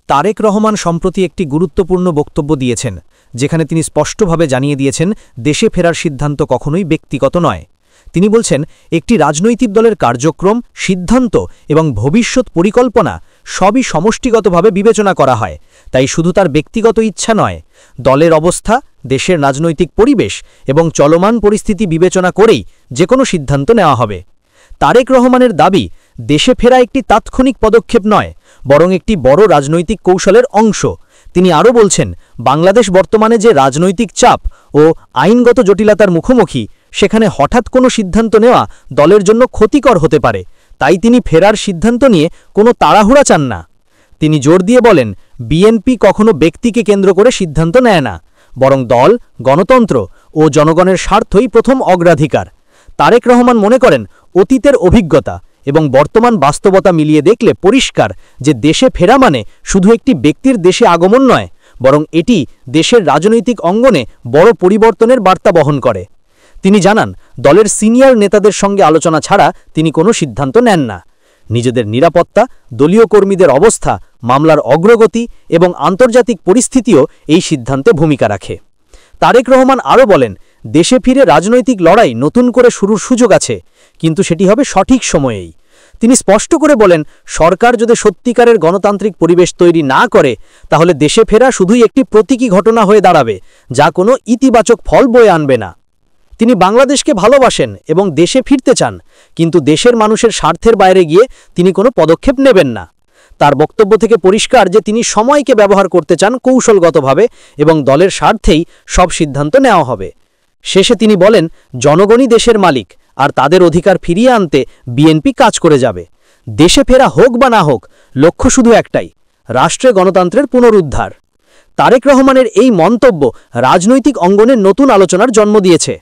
তারেক রহমান সম্প্রতি একটি গুরুত্বপূর্ণ বক্তব্য দিয়েছেন, যেখানে তিনি স্পষ্টভাবে জানিয়ে দিয়েছেন দেশে ফেরার সিদ্ধান্ত কখনোই ব্যক্তিগত নয়। তিনি বলছেন, একটি রাজনৈতিক দলের কার্যক্রম, সিদ্ধান্ত এবং ভবিষ্যৎ পরিকল্পনা সবই সমষ্টিগতভাবে বিবেচনা করা হয়, তাই শুধু তার ব্যক্তিগত ইচ্ছা নয়, দলের অবস্থা, দেশের রাজনৈতিক পরিবেশ এবং চলমান পরিস্থিতি বিবেচনা করেই যে কোনো সিদ্ধান্ত নেওয়া হবে। তারেক রহমানের দাবি, দেশে ফেরা একটি তাৎক্ষণিক পদক্ষেপ নয়, বরং একটি বড় রাজনৈতিক কৌশলের অংশ। তিনি আরও বলছেন, বাংলাদেশ বর্তমানে যে রাজনৈতিক চাপ ও আইনগত জটিলতার মুখোমুখি, সেখানে হঠাৎ কোনো সিদ্ধান্ত নেওয়া দলের জন্য ক্ষতিকর হতে পারে, তাই তিনি ফেরার সিদ্ধান্ত নিয়ে কোনো তাড়াহুড়া চান না। তিনি জোর দিয়ে বলেন, বিএনপি কখনো ব্যক্তিকে কেন্দ্র করে সিদ্ধান্ত নেয় না, বরং দল, গণতন্ত্র ও জনগণের স্বার্থই প্রথম অগ্রাধিকার। তারেক রহমান মনে করেন, অতীতের অভিজ্ঞতা এবং বর্তমান বাস্তবতা মিলিয়ে দেখলে পরিষ্কার যে দেশে ফেরা মানে শুধু একটি ব্যক্তির দেশে আগমন নয়, বরং এটি দেশের রাজনৈতিক অঙ্গনে বড় পরিবর্তনের বার্তা বহন করে। তিনি জানান, দলের সিনিয়র নেতাদের সঙ্গে আলোচনা ছাড়া তিনি কোনো সিদ্ধান্ত নেন না। নিজেদের নিরাপত্তা, দলীয় কর্মীদের অবস্থা, মামলার অগ্রগতি এবং আন্তর্জাতিক পরিস্থিতিও এই সিদ্ধান্তে ভূমিকা রাখে। তারেক রহমান আরও বলেন, দেশে ফিরে রাজনৈতিক লড়াই নতুন করে শুরুর সুযোগ আছে, কিন্তু সেটি হবে সঠিক সময়েই। তিনি স্পষ্ট করে বলেন, সরকার যদি সত্যিকারের গণতান্ত্রিক পরিবেশ তৈরি না করে, তাহলে দেশে ফেরা শুধুই একটি প্রতীকী ঘটনা হয়ে দাঁড়াবে, যা কোনো ইতিবাচক ফল বয়ে আনবে না। তিনি বাংলাদেশকে ভালোবাসেন এবং দেশে ফিরতে চান, কিন্তু দেশের মানুষের স্বার্থের বাইরে গিয়ে তিনি কোনো পদক্ষেপ নেবেন না। তার বক্তব্য থেকে পরিষ্কার যে তিনি সময়কে ব্যবহার করতে চান কৌশলগতভাবে এবং দলের স্বার্থেই সব সিদ্ধান্ত নেওয়া হবে। শেষে তিনি বলেন, জনগণই দেশের মালিক, আর তাদের অধিকার ফিরিয়ে আনতে বিএনপি কাজ করে যাবে। দেশে ফেরা হোক বা না হোক, লক্ষ্য শুধু একটাই, রাষ্ট্রে গণতন্ত্রের পুনরুদ্ধার। তারেক রহমানের এই মন্তব্য রাজনৈতিক অঙ্গনে নতুন আলোচনার জন্ম দিয়েছে।